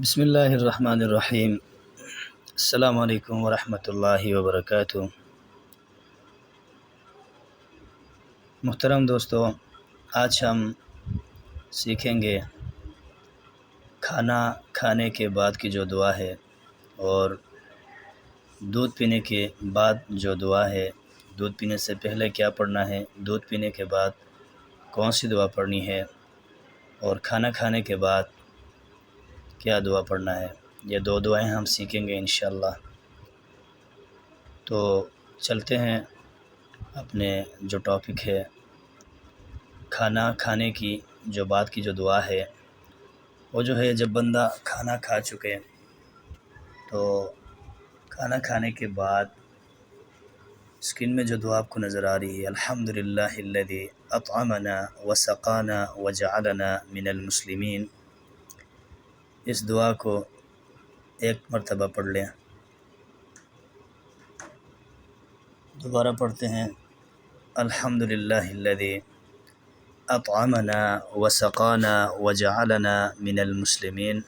بسم اللہ الرحمن الرحیم۔ السلام علیکم ورحمۃ اللہ وبرکاتہ۔ محترم دوستو، آج ہم سیکھیں گے کھانا کھانے کے بعد کی جو دعا ہے اور دودھ پینے کے بعد جو دعا ہے۔ دودھ پینے سے پہلے کیا پڑھنا ہے، دودھ پینے کے بعد کون سی دعا پڑھنی ہے، اور کھانا کھانے کے بعد کیا دعا پڑھنا ہے۔ یہ دو دعائیں ہم سیکھیں گے انشاءاللہ۔ تو چلتے ہیں اپنے جو ٹاپک ہے، کھانا کھانے کی جو بعد کی جو دعا ہے، وہ جو ہے جب بندہ کھانا کھا چکے تو کھانا کھانے کے بعد اسکرین میں جو دعا آپ کو نظر آ رہی ہے، الحمدللہ الذی اطعمنا وسقانا وجعلنا من المسلمین، اس دعا کو ایک مرتبہ پڑھ لیں۔ دوبارہ پڑھتے ہیں، الحمدللہ الذی اطعمنا وسقانا وجعلنا من المسلمین۔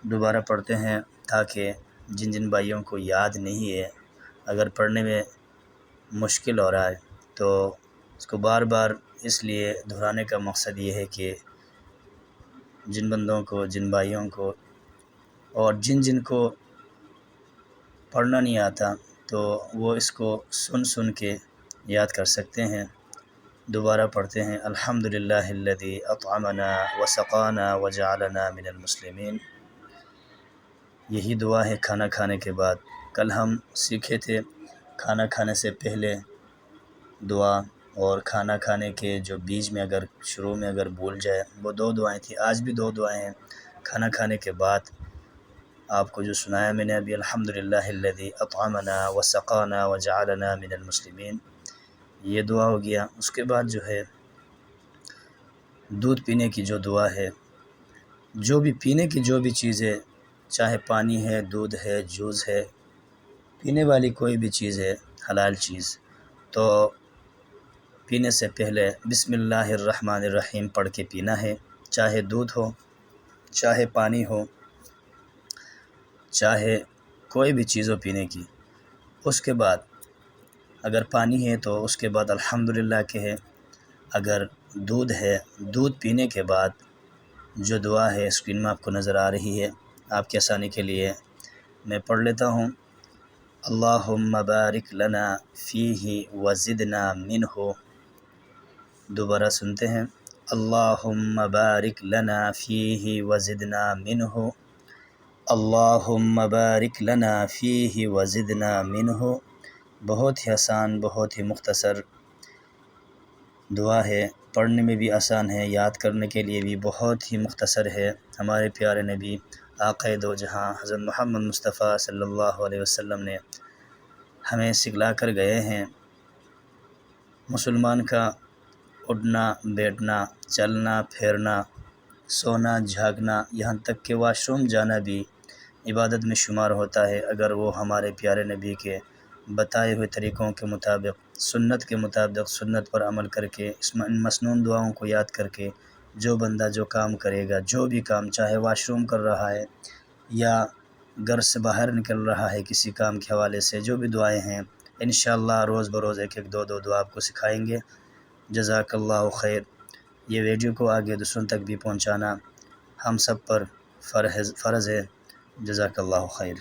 دوبارہ پڑھتے ہیں تاکہ جن جن بھائیوں کو یاد نہیں ہے، اگر پڑھنے میں مشکل ہو رہا ہے تو اس کو بار بار اس لیے دہرانے کا مقصد یہ ہے کہ جن بندوں کو، جن بھائیوں کو اور جن جن کو پڑھنا نہیں آتا تو وہ اس کو سن سن کے یاد کر سکتے ہیں۔ دوبارہ پڑھتے ہیں، الحمدللہ الذی اطعمنا وسقانا وجعلنا من المسلمین۔ یہی دعا ہے کھانا کھانے کے بعد۔ کل ہم سیکھے تھے کھانا کھانے سے پہلے دعا، اور کھانا کھانے کے جو بیچ میں اگر شروع میں اگر بھول جائے، وہ دو دعائیں تھیں۔ آج بھی دو دعائیں ہیں کھانا کھانے کے بعد آپ کو جو سنایا میں نے ابھی، الحمدللہ الذی اطعمنا وسقانا وجعلنا من المسلمین، یہ دعا ہو گیا۔ اس کے بعد جو ہے دودھ پینے کی جو دعا ہے، جو بھی پینے کی جو بھی چیز ہے، چاہے پانی ہے، دودھ ہے، جوس ہے، پینے والی کوئی بھی چیز ہے حلال چیز، تو پینے سے پہلے بسم اللہ الرحمن الرحیم پڑھ کے پینا ہے۔ چاہے دودھ ہو، چاہے پانی ہو، چاہے کوئی بھی چیز ہو پینے کی۔ اس کے بعد اگر پانی ہے تو اس کے بعد الحمدللہ کہے۔ اگر دودھ ہے، دودھ پینے کے بعد جو دعا ہے اسکرین میں آپ کو نظر آ رہی ہے، آپ کی آسانی کے لیے میں پڑھ لیتا ہوں، اللہم بارک لنا فیہ وزدنا منہ۔ دوبارہ سنتے ہیں، اللہم بارک لنا فیہ وزدنا منہ، اللہم بارک لنا فیہ وزدنا منہ۔ بہت ہی آسان، بہت ہی مختصر دعا ہے، پڑھنے میں بھی آسان ہے، یاد کرنے کے لیے بھی بہت ہی مختصر ہے۔ ہمارے پیارے نبی آقا دو جہاں حضرت محمد مصطفیٰ صلی اللہ علیہ وسلم نے ہمیں سکھلا کر گئے ہیں۔ مسلمان کا اٹھنا بیٹھنا، چلنا پھرنا، سونا جھاگنا، یہاں تک کہ واش روم جانا بھی عبادت میں شمار ہوتا ہے، اگر وہ ہمارے پیارے نبی کے بتائے ہوئے طریقوں کے مطابق، سنت کے مطابق، سنت پر عمل کر کے، ان مسنون دعاؤں کو یاد کر کے جو بندہ جو کام کرے گا، جو بھی کام، چاہے واش روم کر رہا ہے یا گھر سے باہر نکل رہا ہے کسی کام کے حوالے سے، جو بھی دعائیں ہیں انشاءاللہ روز بروز ایک ایک دو دو دعا آپ کو سکھائیں گے۔ جزاک اللہ خیر۔ یہ ویڈیو کو آگے دوسروں تک بھی پہنچانا ہم سب پر فرض ہے۔ جزاک اللہ خیر۔